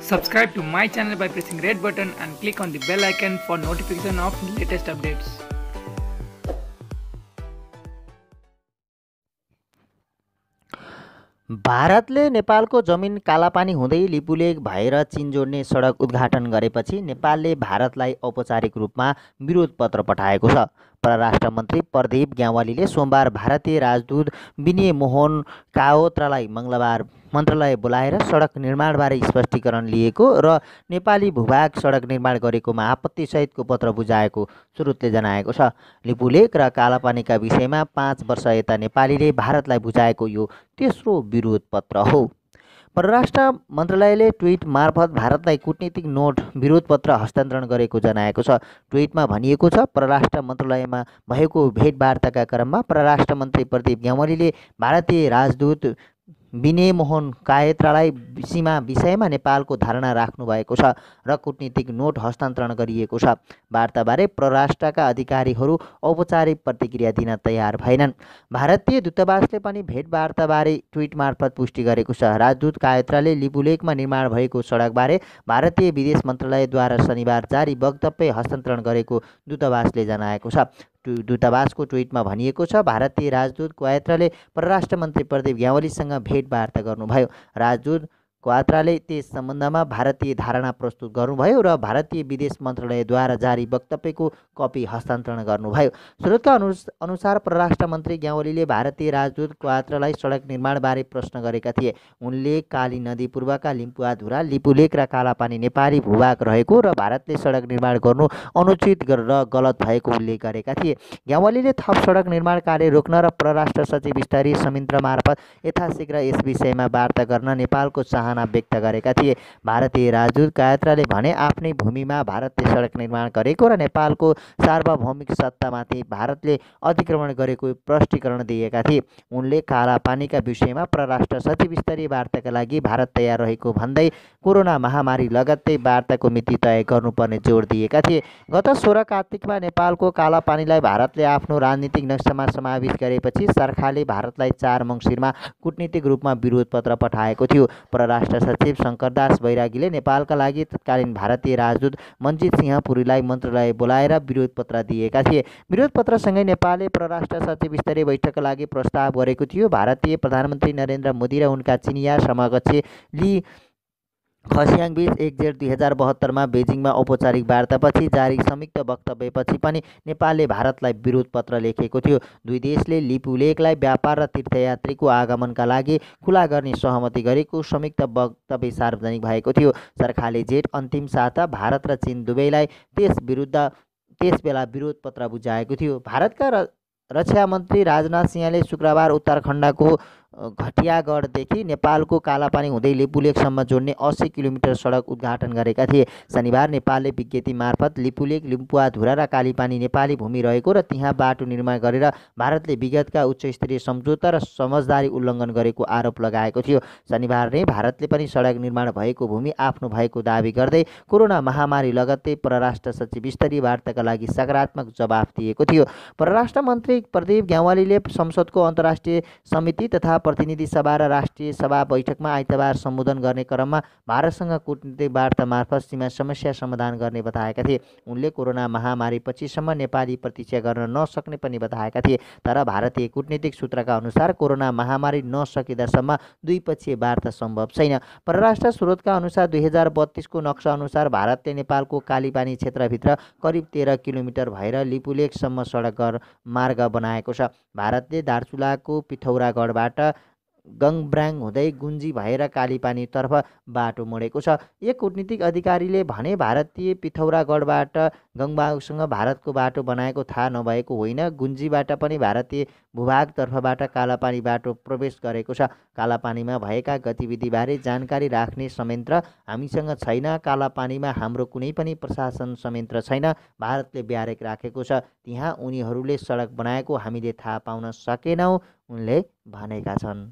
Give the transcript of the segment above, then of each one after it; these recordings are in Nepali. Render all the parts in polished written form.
Subscribe to my channel by pressing red button and click on the bell icon for notification of latest updates. भारतले नेपालको जमिन कालापानी हुँदै लिपुलेक भएर चीन जोड्ने सडक उद्घाटन गरेपछि नेपालले भारतलाई औपचारिक रूपमा विरोध पत्र पठाएको छ। परराष्ट्र मन्त्री प्रदीप ग्यावालीले सोमबार भारतीय राजदूत विनय मोहन काओत्रालाई मङ्गलबार मन्त्रालय बोलाएर सडक निर्माणबारे स्पष्टीकरण लिएको र नेपाली भूभाग सडक निर्माण गरेकोमा आपत्तिसहितको पत्र बुझाएको स्रोतले जनाएको छ। लिपुलेक र कालापानीका विषयमा 5 वर्ष यता नेपालीले भारतलाई बुझाएको यो तेस्रो विरोध पत्र हो। परराष्ट्र मन्त्रालयले ट्विट मार्फत भारतलाई कूटनीतिक नोट विरोध पत्र हस्तान्तरण गरेको जनाएको छ। ट्विटमा भनिएको छ, परराष्ट्र मन्त्रालयमा भएको भेटवार्ताका क्रममा परराष्ट्र मन्त्री प्रदीप ग्यावालीले भारतीय राजदूत विनय मोहन कायत्रालाई सीमा विषयमा नेपालको धारणा राख्नु भएको छ र कूटनीतिक नोट हस्तान्तरण गरिएको छ। वार्ताबारे परराष्ट्रका अधिकारीहरू औपचारिक प्रतिक्रिया दिन तयार भएनन्। भारतीय दूतावासले पनि भेटवार्ताबारे ट्विट मार्फत पुष्टि गरेको छ। राजदूत कायत्राले लिपुलेकमा निर्माण भएको सडकबारे भारतीय विदेश मन्त्रालयद्वारा शनिबार जारी वक्तव्य हस्तान्तरण गरेको दूतावासले जनाएको छ। दूतावासको ट्विटमा भनिएको छ, भारतीय राजदूत क्वात्राले परराष्ट्र मन्त्री प्रदीप ग्यावालीसँग भेटवार्ता गर्नुभयो। राजदूत क्वात्राले त्यस सम्बन्धमा भारतीय धारणा प्रस्तुत गर्नुभयो र भारतीय विदेश मन्त्रालयद्वारा जारी वक्तव्यको कपी हस्तान्तरण गर्नुभयो। स्रोतका अनुसार परराष्ट्र मन्त्री ग्यावालीले भारतीय राजदूत क्वात्रालाई सडक निर्माणबारे प्रश्न गरेका थिए। उनले काली नदी पूर्वका लिम्पुवाधुरा, लिपुलेक र कालापानी नेपाली भूभाग रहेको र भारतले सडक निर्माण गर्नु अनुचित र गलत भएको उल्लेख गरेका थिए। ग्यावालीले थप सडक निर्माण कार्य रोक्न र परराष्ट्र सचिव स्तरीय संयन्त्र मार्फत यथाशीघ्र यस विषयमा वार्ता गर्न नेपालको चाहना व्यक्त गरेका थिए। भारतीय राजदूत कायत्राले भने आफ्नै भूमिमा भारतले सडक निर्माण गरेको र नेपालको सार्वभौमिक सत्तामाथि भारतले अतिक्रमण गरेको स्पष्टीकरण दिएका थिए। उनले कालापानीका विषयमा परराष्ट्र सचिव स्तरीय वार्ताका लागि भारत तयार रहेको भन्दै कोरोना महामारी लगत्तै वार्ताको मिति तय गर्नुपर्ने जोड दिएका थिए। गत 16 कार्तिकमा नेपालको कालापानीलाई भारतले आफ्नो राजनीतिक नक्सामा समावेश गरेपछि सरकारले भारतलाई 4 मङ्सिरमा कूटनीतिक रूपमा विरोध पत्र पठाएको थियो। परराष्ट्र सचिव शङ्करदास बैरागीले नेपालका लागि तत्कालीन भारतीय राजदूत मञ्जित सिंह पुरीलाई मन्त्रालय बोलाएर विरोध पत्र दिएका थिए। विरोध पत्रसँगै नेपालले परराष्ट्र सचिव स्तरीय बैठकका लागि प्रस्ताव गरेको थियो। भारतीय प्रधानमन्त्री नरेन्द्र मोदी र उनका चिनिया समकक्षी ली खसियाङबीच 1 जेठ 2072मा बेजिङमा औपचारिक वार्तापछि जारी संयुक्त वक्तव्यपछि पनि नेपालले भारतलाई विरोध पत्र लेखेको थियो। दुई देशले लिपुलेकलाई व्यापार र तीर्थयात्रीको आगमनका लागि खुला गर्ने सहमति गरेको संयुक्त वक्तव्य सार्वजनिक भएको थियो। सरकारले जेठ अन्तिम साता भारत र चीन दुवैलाई त्यसबेला विरोध पत्र बुझाएको थियो। भारतका रक्षा मन्त्री राजनाथ सिंहले शुक्रबार उत्तराखण्डको घटियागढदेखि नेपालको कालापानी हुँदै लिपुलेकसम्म जोड्ने 80 किलोमिटर सडक उद्घाटन गरेका थिए। शनिबार नेपालले विज्ञप्ति मार्फत लिपुलेक, लिम्पुवाधुरा र कालीपानी नेपाली भूमि रहेको र त्यहाँ बाटो निर्माण गरेर भारतले विगतका उच्चस्तरीय सम्झौता र समझदारी उल्लङ्घन गरेको आरोप लगाएको थियो। शनिबार नै भारतले पनि सडक निर्माण भएको भूमि आफ्नो भएको दावी गर्दै कोरोना महामारी लगत्तै परराष्ट्र सचिव स्तरीय वार्ताका लागि सकारात्मक जवाफ दिएको थियो। परराष्ट्र मन्त्री प्रदीप ग्यावालीले संसदको अन्तर्राष्ट्रिय समिति तथा प्रतिनिधि सभा र राष्ट्रिय सभा बैठकमा आइतबार सम्बोधन गर्ने क्रममा भारतसँग कूटनीतिक वार्ता मार्फत सीमा समस्या समाधान गर्ने बताएका थिए। उनले कोरोना महामारी पछिसम्म नेपाली प्रतीक्षा गर्न नसक्ने पनि बताएका थिए। तर भारतीय कूटनीतिक सूत्रका अनुसार कोरोना महामारी नसकिँदासम्म द्विपक्षीय वार्ता सम्भव छैन। परराष्ट्र स्रोतका अनुसार 2032 को नक्सा अनुसार भारतले नेपालको कालीपानी क्षेत्रभित्र करिब 13 किलोमिटर भएर लिपुलेकसम्म सडक मार्ग बनाएको छ। भारतले दार्चुलाको पिथौरागढबाट गङब्राङ हुँदै गुन्जी भएर कालीपानीतर्फ बाटो मोडेको छ। एक कूटनीतिक अधिकारीले भने भारतीय पिथौरागढबाट गङबाङसँग भारतको बाटो बनाएको थाहा नभएको होइन, गुन्जीबाट पनि भारतीय भूभागतर्फबाट कालापानी बाटो प्रवेश गरेको छ। कालापानीमा भएका गतिविधिबारे जानकारी राख्ने संयन्त्र हामीसँग छैन। कालापानीमा हाम्रो कुनै पनि प्रशासन संयन्त्र छैन। भारतले ब्यारेक राखेको छ, त्यहाँ उनीहरूले सडक बनाएको हामीले थाहा पाउन सकेनौँ, उनले भनेका छन्।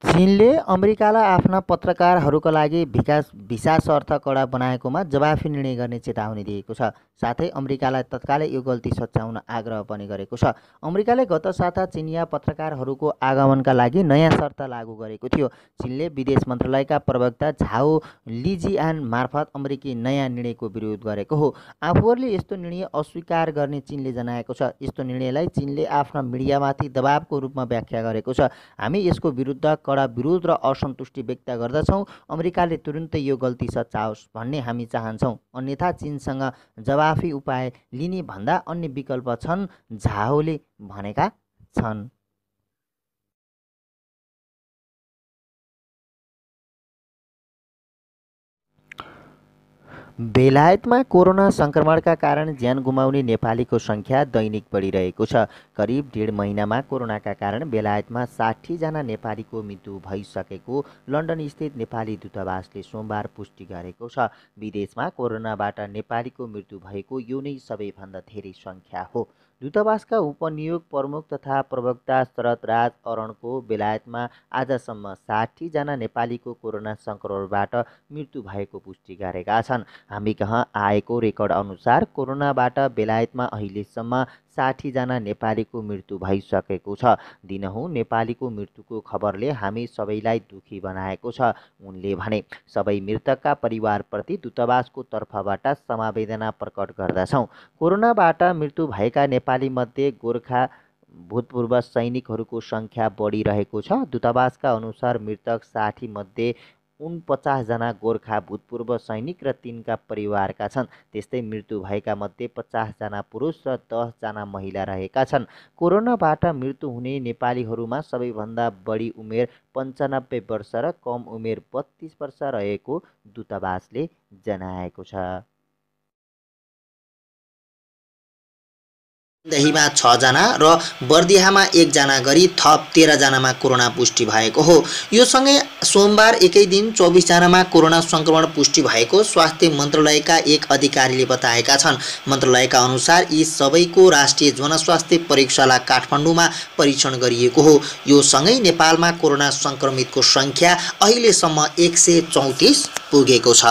चीनले अमेरिकालाई आफ्ना पत्रकारहरूका लागि भिसा शर्त कडा बनाएकोमा जवाफी निर्णय गर्ने चेतावनी दिएको छ। साथै अमेरिकालाई तत्कालै यो गल्ती सच्याउन आग्रह पनि गरेको छ। अमेरिकाले गत साता चिनिया पत्रकारहरूको आगमनका लागि नयाँ शर्त लागू गरेको थियो। चीनले विदेश मन्त्रालयका प्रवक्ता झाओ लिजिआन मार्फत अमेरिकी नयाँ निर्णयको विरोध गरेको हो। आफूहरूले यस्तो निर्णय अस्वीकार गर्ने चीनले जनाएको छ। यस्तो निर्णयलाई चीनले आफ्ना मिडियामाथि दबावको रूपमा व्याख्या गरेको छ। हामी यसको विरुद्ध कडा विरोध र असन्तुष्टि व्यक्त गर्दछौँ। अमेरिकाले तुरुन्तै यो गल्ती सच्याओस् भन्ने हामी चाहन्छौँ। अन्यथा चीनसँग जवाफी उपाय लिने भन्दा अन्य विकल्प छन्, झाओले भनेका छन्। बेलायतमा कोरोना सङ्क्रमणका कारण ज्यान गुमाउने नेपालीको सङ्ख्या दैनिक बढिरहेको छ। करिब 1.5 महिनामा कोरोनाका कारण बेलायतमा 60 जना नेपालीको मृत्यु भइसकेको लन्डनस्थित नेपाली दूतावासले सोमबार पुष्टि गरेको छ। विदेशमा कोरोनाबाट नेपालीको मृत्यु भएको यो नै सबैभन्दा धेरै सङ्ख्या हो। दूतावासका उपनियोग प्रमुख तथा प्रवक्ता शरद राज अरणको बेलायतमा आजसम्म 60 जना नेपालीको कोरोना सङ्क्रमणबाट मृत्यु भएको पुष्टि गरेका छन्। हामी कहाँ आएको रेकर्ड अनुसार कोरोनाबाट बेलायतमा अहिलेसम्म 60 जना नेपालीको मृत्यु भइसकेको छ। दिनहुँ नेपालीको मृत्युको खबरले हामी सबैलाई दुखी बनाएको छ, उनले भने। सबै मृतकका परिवारप्रति दूतावासको तर्फबाट समवेदना प्रकट गर्दछौँ। कोरोनाबाट मृत्यु भएका नेपाली मध्ये गोर्खा भूतपूर्व सैनिकहरूको सङ्ख्या बढिरहेको छ। दूतावासका अनुसार मृतक 60 मध्ये 49 जना गोर्खा भूतपूर्व सैनिक र 3 का परिवारका छन्। त्यस्तै मृत्यु भएका मध्ये 50 जना पुरुष र 10 जना महिला रहेका छन्। कोरोनाबाट मृत्यु हुने नेपालीहरूमा सबैभन्दा बढी उमेर 95 वर्ष र कम उमेर 32 वर्ष रहेको दूतावासले जनाएको छ। दहीमा 6 जना र बर्दियामा 1 जना गरी थप 13 जनामा कोरोना पुष्टि भएको हो। यो सँगै सोमबार एकै दिन 24 जनामा कोरोना सङ्क्रमण पुष्टि भएको स्वास्थ्य मन्त्रालयका एक अधिकारीले बताएका छन्। मन्त्रालयका अनुसार यी सबैको राष्ट्रिय जनस्वास्थ्य प्रयोगशाला काठमाडौँमा परीक्षण गरिएको हो। यो सँगै नेपालमा कोरोना सङ्क्रमितको सङ्ख्या अहिलेसम्म 134 पुगेको छ।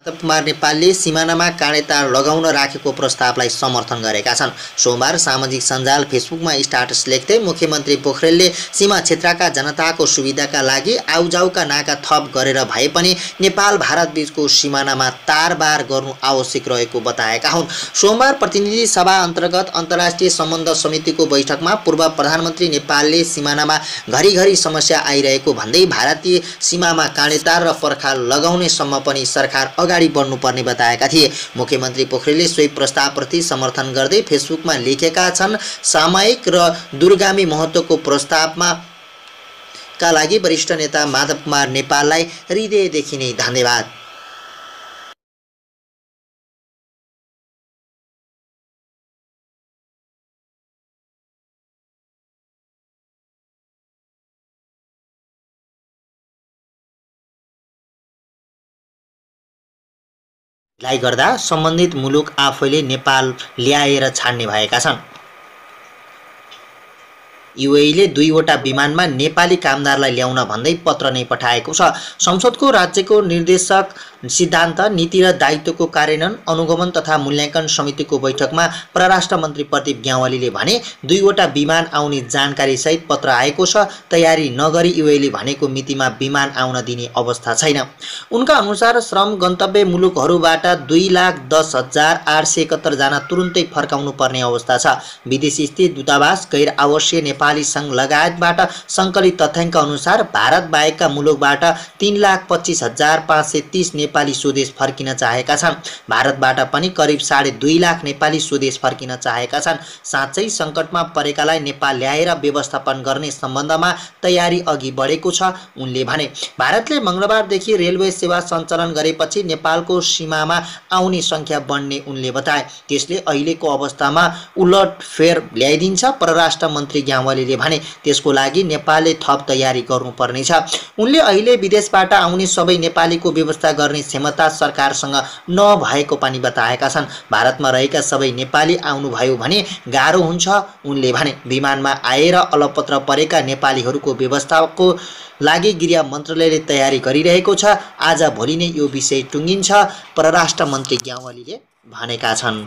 कुमार नेपालले सिमानामा काँडेतार लगाउन राखेको प्रस्तावलाई समर्थन गरेका छन्। सोमबार सामाजिक सञ्जाल फेसबुकमा स्टाटस लेख्दै मुख्यमन्त्री पोखरेलले सीमा क्षेत्रका जनताको सुविधाका लागि आउजाउका नाका थप गरेर भए पनि नेपाल भारत बीचको सिमानामा तारबार गर्नु आवश्यक रहेको बताएका हुन्। सोमबार प्रतिनिधि सभा अन्तर्गत अन्तर्राष्ट्रिय सम्बन्ध समितिको बैठकमा पूर्व प्रधानमन्त्री नेपालले सिमानामा घरिघरि समस्या आइरहेको भन्दै भारतीय सीमामा काँडेतार र पर्खाल लगाउने सम्म पनि सरकार अगाडि बढ्नुपर्ने बताएका थिए। मुख्यमन्त्री पोखरेलले सोही प्रस्तावप्रति समर्थन गर्दै फेसबुकमा लेखेका छन्, सामयिक र दूरगामी महत्त्वको प्रस्तावमा का लागि वरिष्ठ नेता माधव कुमार नेपाललाई हृदयदेखि नै धन्यवाद। लाई गर्दा सम्बन्धित मुलुक आफैले नेपाल ल्याएर छाड्ने भएका छन्। युएईले 2 वटा विमानमा नेपाली कामदारलाई ल्याउन भन्दै पत्र नै पठाएको छ। संसदको राज्यको निर्देशक सिद्धान्त, नीति र दायित्वको कार्यान्वयन, अनुगमन तथा मूल्याङ्कन समितिको बैठकमा परराष्ट्र मन्त्री प्रदीप ग्यावालीले भने 2 वटा विमान आउने जानकारी सहित पत्र आएको छ। तयारी नगरी युएईले भनेको मितिमा विमान आउन दिने अवस्था छैन। उनका अनुसार श्रम गन्तव्य मुलुकहरूबाट 2,10,871 जना तुरुन्तै फर्काउनु पर्ने अवस्था छ। विदेशी स्थित दूतावास गैर आवश्यक नेपाल नेपाली सङ्घ लगायतबाट सङ्कलित तथ्याङ्क अनुसार भारत बाहेकका मुलुकबाट 3,25,530 नेपाली स्वदेश फर्किन चाहेका छन्। भारतबाट पनि करिब 2.5 लाख नेपाली स्वदेश फर्किन चाहेका छन्। साँच्चै सङ्कटमा परेकालाई नेपाल ल्याएर व्यवस्थापन गर्ने सम्बन्धमा तयारी अघि बढेको छ उनले भने। भारतले मङ्गलबारदेखि रेलवे सेवा सञ्चालन गरेपछि नेपालको सीमामा आउने सङ्ख्या बढ्ने उनले बताए। त्यसले अहिलेको अवस्थामा उलटफेर ल्याइदिन्छ परराष्ट्र मन्त्री ग्यावालीले भने। त्यसको लागि नेपालले थप तयारी गर्नुपर्नेछ। उनले अहिले विदेशबाट आउने सबै नेपालीको व्यवस्था गर्ने क्षमता सरकारसँग नभएको पनि बताएका छन्। भारतमा रहेका सबै नेपाली आउनुभयो भने गाह्रो हुन्छ उनले भने। विमानमा आएर अलपत्र परेका नेपालीहरूको व्यवस्थाको लागि गृह मन्त्रालयले तयारी गरिरहेको छ। आज भोलि नै यो विषय टुङ्गिन्छ परराष्ट्र मन्त्री ग्यावालीले भनेका छन्।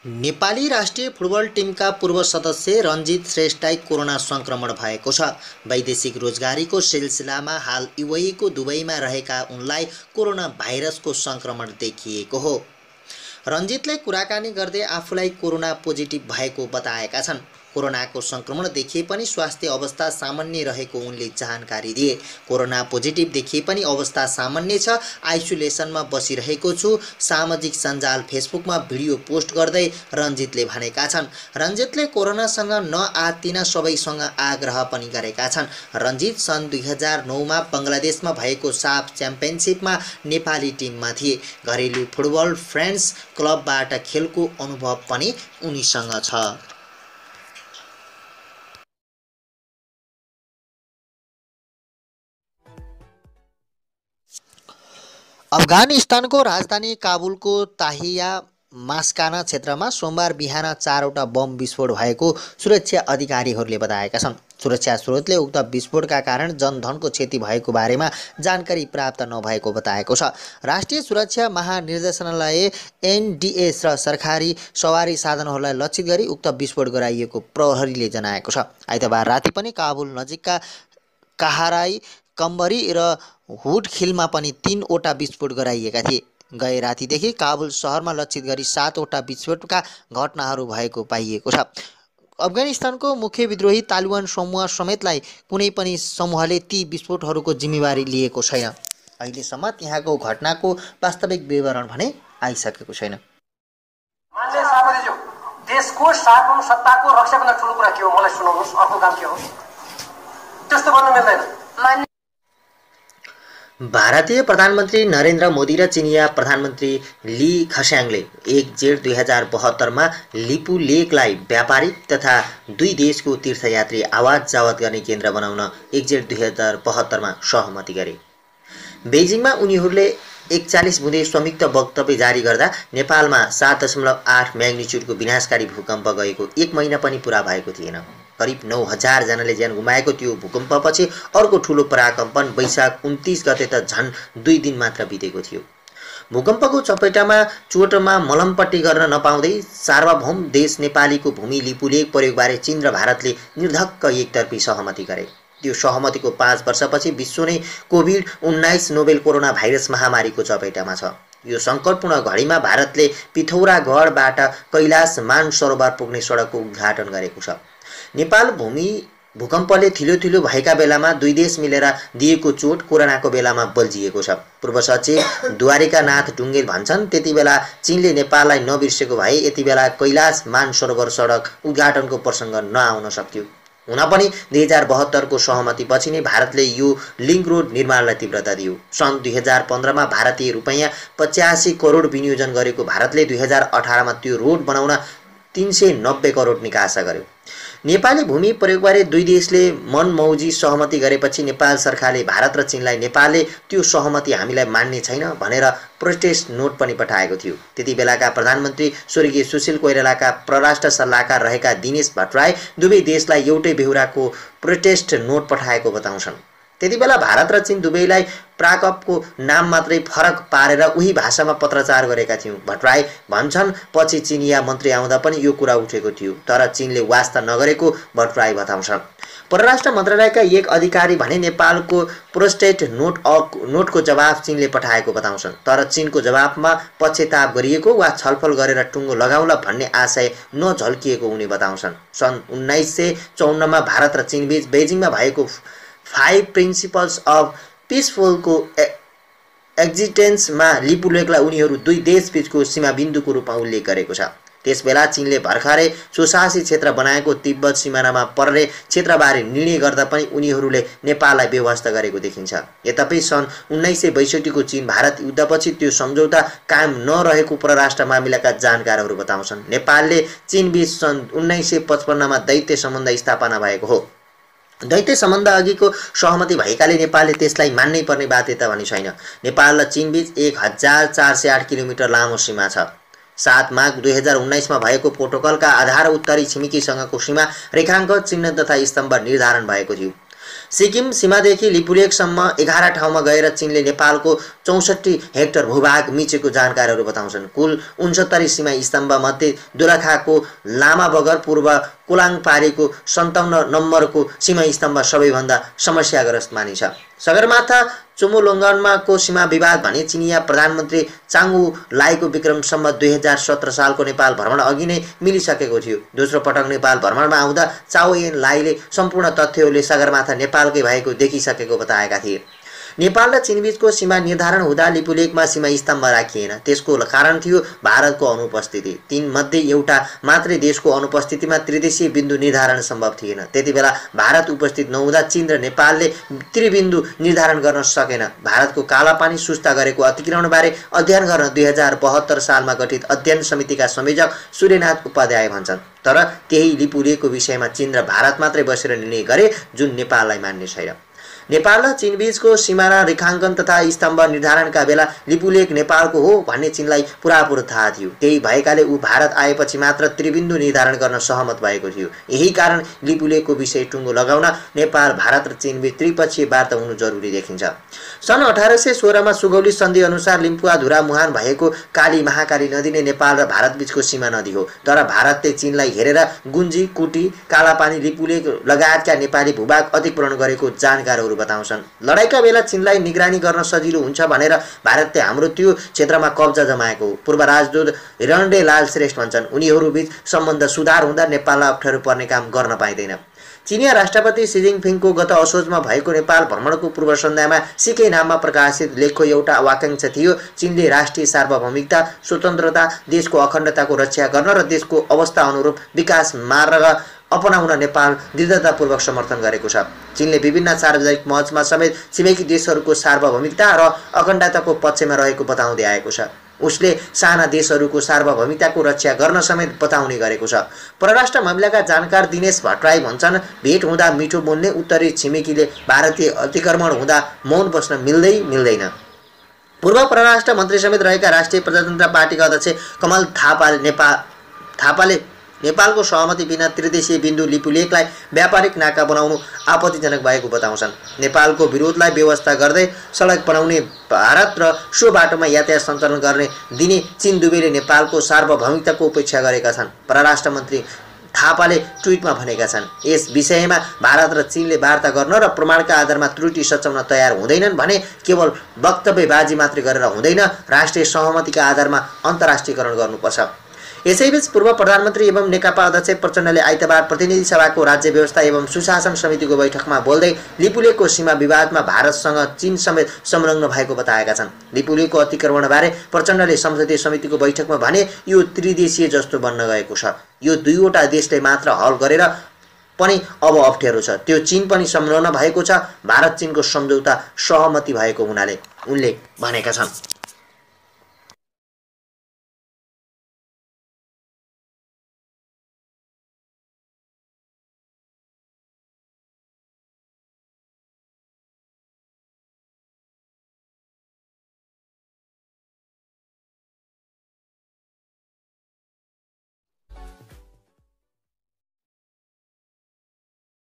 नेपाली राष्ट्रिय फुटबल टिमका पूर्व सदस्य रञ्जित श्रेष्ठलाई कोरोना सङ्क्रमण भएको छ। वैदेशिक रोजगारीको सिलसिलामा हाल युएईको दुबईमा रहेका उनलाई कोरोना भाइरसको सङ्क्रमण देखिएको हो। रञ्जितले कुराकानी गर्दै आफूलाई कोरोना पोजिटिभ भएको बताएका छन्। कोरोनाको सङ्क्रमण देखिए पनि स्वास्थ्य अवस्था सामान्य रहेको उनले जानकारी दिए। कोरोना पोजिटिभ देखिए पनि अवस्था सामान्य छ, आइसोलेसनमा बसिरहेको छु, सामाजिक सञ्जाल फेसबुकमा भिडियो पोस्ट गर्दै रञ्जितले भनेका छन्। रञ्जितले कोरोनासँग नआत्तिन सबैसँग आग्रह पनि गरेका छन्। रञ्जित सन् 2009मा बङ्गलादेशमा भएको साफ च्याम्पियनसिपमा नेपाली टिममा थिए। घरेलु फुटबल फ्रेन्ड्स क्लबबाट खेलको अनुभव पनि उनीसँग छ। अफगानिस्तानको राजधानी काबुलको ताहिया मास्काना क्षेत्रमा सोमबार बिहान 4वटा बम विस्फोट भएको सुरक्षा अधिकारीहरूले बताएका छन्। सुरक्षा स्रोतले उक्त विस्फोटका कारण जनधनको क्षति भएको बारेमा जानकारी प्राप्त नभएको बताएको छ। राष्ट्रिय सुरक्षा महानिर्देशनालय एनडीएस र सरकारी सवारी साधनहरूलाई लक्षित गरी उक्त विस्फोट गराइएको प्रहरीले जनाएको छ। आइतबार राति पनि काबुल नजिकका काहाराई, कम्बरी र हुडखिलमा पनि 3वटा विस्फोट गराइएका थिए। गए रातिदेखि काबुल शहरमा लक्षित गरी 7वटा विस्फोटका घटनाहरू भएको पाइएको छ। अफगानिस्तानको मुख्य विद्रोही तालिबान समूह समेतलाई कुनै पनि समूहले ती विस्फोटहरूको जिम्मेवारी लिएको छैन। अहिलेसम्म त्यहाँको घटनाको वास्तविक विवरण भने आइसकेको छैन। मान्य सभापतिज्यू, देशको सार्वभौम सत्ताको रक्षाभन्दा ठुलो कुरा के हो मलाई सुनाउनुहोस्। अर्को काम के हो त्यस्तो भन्नु मिल्दैन। भारतीय प्रधानमन्त्री नरेन्द्र मोदी र चिनिया प्रधानमन्त्री ली खस्याङले 1 जेठ 2072मा लिपु लेकलाई व्यापारिक तथा दुई देशको तीर्थयात्री आवाज जावत गर्ने केन्द्र बनाउन 1 जेठ 2072मा सहमति गरे। बेजिङमा उनीहरूले 41 बुँदे संयुक्त वक्तव्य जारी गर्दा नेपालमा 7.8 म्याग्निच्युडको विनाशकारी भूकम्प गएको 1 महिना पनि पुरा भएको थिएन। करिब 9,000 जनाले ज्यान गुमाएको त्यो भूकम्पपछि अर्को ठुलो पराकम्पन वैशाख 29 गते त झन् 2 दिन मात्र बितेको थियो। भूकम्पको चपेटामा चोटमा मलमपट्टि गर्न नपाउँदै सार्वभौम देश नेपालीको भूमि लिपुलेक प्रयोगबारे चीन र भारतले निर्धक्क एकतर्फी सहमति गरे। त्यो सहमतिको 5 वर्षपछि विश्व नै कोभिड-19 नोभेल कोरोना भाइरस महामारीको चपेटामा छ। यो सङ्कटपूर्ण घडीमा भारतले पिथौरागढबाट कैलाश मानसरोवर पुग्ने सडकको उद्घाटन गरेको छ। नेपाल भूमि भूकम्पले थिलो भएका बेलामा दुई देश मिलेर दिएको चोट कोरोनाको बेलामा बल्झिएको छ। पूर्व सचिव द्वारिकानाथ ढुङ्गेल भन्छन्, त्यति बेला चीनले नेपाललाई नबिर्सेको भए यति बेला कैलाश मानसरोवर सडक उद्घाटनको प्रसङ्ग नआउन सक्थ्यो। हुन पनि 2072को सहमतिपछि नै भारतले यो लिङ्क रोड निर्माणलाई तीव्रता दियो। सन् 2015मा भारतीय रुपैयाँ 85 करोड विनियोजन गरेको भारतले 2018मा त्यो रोड बनाउन 390 करोड निकासा गर्यो। नेपाली भूमि प्रयोगबारे दुई देशले मनमौजी सहमति गरेपछि नेपाल सरकारले भारत र चीनलाई नेपालले त्यो सहमति हामीलाई मान्ने छैन भनेर प्रोटेस्ट नोट पनि पठाएको थियो। त्यति बेलाका प्रधानमन्त्री स्वर्गीय सुशील कोइरालाका परराष्ट्र सल्लाहकार रहेका दिनेश भट्टराई दुवै देशलाई एउटै बेहोराको प्रोटेस्ट नोट पठाएको बताउँछन्। त्यतिबेला भारत र चीन दुवैलाई प्राकपको नाम मात्रै फरक पारेर उही भाषामा पत्रचार गरेका थियौँ। भट्टराई भन्छन् पछि चिनिया मन्त्री आउँदा पनि यो कुरा उठेको थियो, तर चीनले वास्ता नगरेको भट्टराई बताउँछन्। परराष्ट्र मन्त्रालयका एक अधिकारी भने नेपालको प्रोस्टेट नोटको जवाफ चीनले पठाएको बताउँछन्, तर चीनको जवाफमा पक्षताप गरिएको वा छलफल गरेर टुङ्गो लगाउला भन्ने आशय नझल्किएको उनी बताउँछन्। सन् 1954 मा भारत र चीनबीच बेजिङमा भएको 5 प्रिन्सिपल्स अफ पिसफुलको एक्जिस्टेन्समा लिपुलेखलाई उनीहरू दुई देशबीचको सीमाबिन्दुको रूपमा उल्लेख गरेको छ। त्यसबेला चीनले भर्खरै स्वशासी क्षेत्र बनाएको तिब्बत सिमानामा पर्ने क्षेत्रबारे निर्णय गर्दा पनि उनीहरूले नेपाललाई बेवास्ता गरेको देखिन्छ। यद्यपि सन् 1962 को चीन भारत युद्धपछि त्यो सम्झौता कायम नरहेको परराष्ट्र मामिलाका जानकारहरू बताउँछन्। नेपालले चीनबीच सन् 1955 मा दैत्य सम्बन्ध स्थापना भएको हो। दैत्य सम्बन्ध अघिको सहमति भएकाले नेपालले त्यसलाई मान्नै पर्ने बाध्यता पनि छैन। नेपाल र चीनबीच 1408 किलोमिटर लामो सीमा छ। 7 माघ 2019 मा भएको प्रोटोकलका आधार उत्तरी छिमेकीसँगको सीमा रेखाङ्क, चिह्न तथा स्तम्भ निर्धारण भएको थियो। सिक्किम सीमादेखि लिपुलेखसम्म 11 ठाउँमा गएर चीनले नेपालको 64 हेक्टर भूभाग मिचेको जानकारहरू बताउँछन्। कुल 69 सीमा स्तम्भ मध्ये दोलखाको लामा बगर पूर्व कोलाङपारीको 57 नम्बरको सीमा स्तम्भ सबैभन्दा समस्याग्रस्त मानिन्छ। सगरमाथा चुमुलोङ्गनमा सीमा विवाद भने चिनिया प्रधानमन्त्री चाङु लाईको विक्रम सम्वत 2017 सालको नेपाल भ्रमण अघि नै मिलिसकेको थियो। दोस्रो पटक नेपाल भ्रमणमा आउँदा चाओ एन लाईले सम्पूर्ण तथ्यहरूले सगरमाथा नेपालकै भएको देखिसकेको बताएका थिए। नेपाल र चीनबीचको सीमा निर्धारण हुँदा लिपुलेखमा सीमा स्तम्भ राखिएन। त्यसको कारण थियो भारतको अनुपस्थिति। तीन मध्ये एउटा मात्रै देशको अनुपस्थितिमा त्रिदेशीय बिन्दु निर्धारण सम्भव थिएन। त्यतिबेला भारत उपस्थित नहुँदा चीन र नेपालले त्रिबिन्दु निर्धारण गर्न सकेन। भारतको कालापानी सुस्ता गरेको अतिक्रमणबारे अध्ययन गर्न 2072 सालमा गठित अध्ययन समितिका संयोजक सूर्यनाथ उपाध्याय भन्छन्। तर त्यही लिपुलेखको विषयमा चीन र भारत मात्रै बसेर निर्णय गरे, जुन नेपाललाई मान्ने छैन। नेपाल र चीनबीचको सीमाना रेखाङ्कन तथा स्तम्भ निर्धारणका बेला लिपुलेख नेपालको हो भन्ने चीनलाई पुरापुर थाहा थियो। त्यही भएकाले ऊ भारत आएपछि मात्र त्रिबिन्दु निर्धारण गर्न सहमत भएको थियो। यही कारण लिपुलेखको विषय टुङ्गो लगाउन नेपाल, भारत र चीनबीच त्रिपक्षीय वार्ता हुनु जरुरी देखिन्छ। सन् 1816 मा सुगौली सन्धि अनुसार लिम्पुवाधुरा मुहान भएको काली महाकाली नदी नै नेपाल र भारतबीचको सीमा नदी हो। तर भारतले चीनलाई हेरेर गुन्जी, कुटी, कालापानी, लिपुलेख लगायतका नेपाली भूभाग अतिक्रमण गरेको जानकारहरू बताउँछन्। लडाईका बेला चीनलाई निगरानी गर्न सजिलो हुन्छ भनेर भारतले हाम्रो त्यो क्षेत्रमा कब्जा जमाएको हो। पूर्व राजदूत हिरण्डे लाल श्रेष्ठ भन्छन्। उनीहरूबीच सम्बन्ध सुधार हुँदा नेपाललाई अप्ठ्यारो पर्ने काम गर्न पाइँदैन। चिनिया राष्ट्रपति सी जिनपिङको गत असोजमा भएको नेपाल भ्रमणको पूर्व सन्ध्यामा सिकै नाममा प्रकाशित लेखको एउटा वाक्यांश थियो, चीनले राष्ट्रिय सार्वभौमिकता, स्वतन्त्रता, देशको अखण्डताको रक्षा गर्न र देशको अवस्था अनुरूप विकास मार्ग अपनाउन नेपाल दृढतापूर्वक समर्थन गरेको छ। चीनले विभिन्न सार्वजनिक मञ्चमा समेत छिमेकी देशहरूको सार्वभौमिकता र अखण्डताको पक्षमा रहेको बताउँदै आएको छ। उसले साना देशहरूको सार्वभौमिकताको रक्षा गर्न समेत बताउने गरेको छ। परराष्ट्र मामिलाका जानकार दिनेश भट्टराई भन्छन्, भेट हुँदा मिठो बोल्ने उत्तरी छिमेकीले भारतीय अतिक्रमण हुँदा मौन बस्न मिल्दैन। पूर्व परराष्ट्र मन्त्री समेत रहेका राष्ट्रिय प्रजातन्त्र पार्टीका अध्यक्ष कमल थापाले नेपालको सहमति बिना त्रिदेशीय बिन्दु लिपुलेखलाई व्यापारिक नाका बनाउनु आपत्तिजनक भएको बताउँछन्। नेपालको विरोधलाई व्यवस्था गर्दै सडक बनाउने भारत र सो बाटोमा यातायात सञ्चालन गर्ने दिने चीन दुवैले नेपालको सार्वभौमिकताको उपेक्षा गरेका छन्। परराष्ट्र मन्त्री थापाले ट्विटमा भनेका छन्, यस विषयमा भारत र चीनले वार्ता गर्न र प्रमाणका आधारमा त्रुटि सच्याउन तयार हुँदैनन् भने केवल वक्तव्यबाजी मात्रै गरेर हुँदैन, राष्ट्रिय सहमतिका आधारमा अन्तर्राष्ट्रियकरण गर्नुपर्छ। यसैबीच पूर्व प्रधानमन्त्री एवं नेकपा अध्यक्ष प्रचण्डले आइतबार प्रतिनिधि सभाको राज्य व्यवस्था एवं सुशासन समितिको बैठकमा बोल्दै लिपुलेखको सीमा विवादमा भारतसँग चीन समेत संलग्न भएको बताएका छन्। लिपुलेखको अतिक्रमणबारे प्रचण्डले संसदीय समितिको बैठकमा भने, यो त्रिदेशीय जस्तो बन्न गएको छ। यो दुईवटा देशले मात्र हल गरेर पनि अब अप्ठ्यारो छ। त्यो चीन पनि संलग्न भएको छ। भारत चीनको सम्झौता सहमति भएको हुनाले उनले भनेका छन्।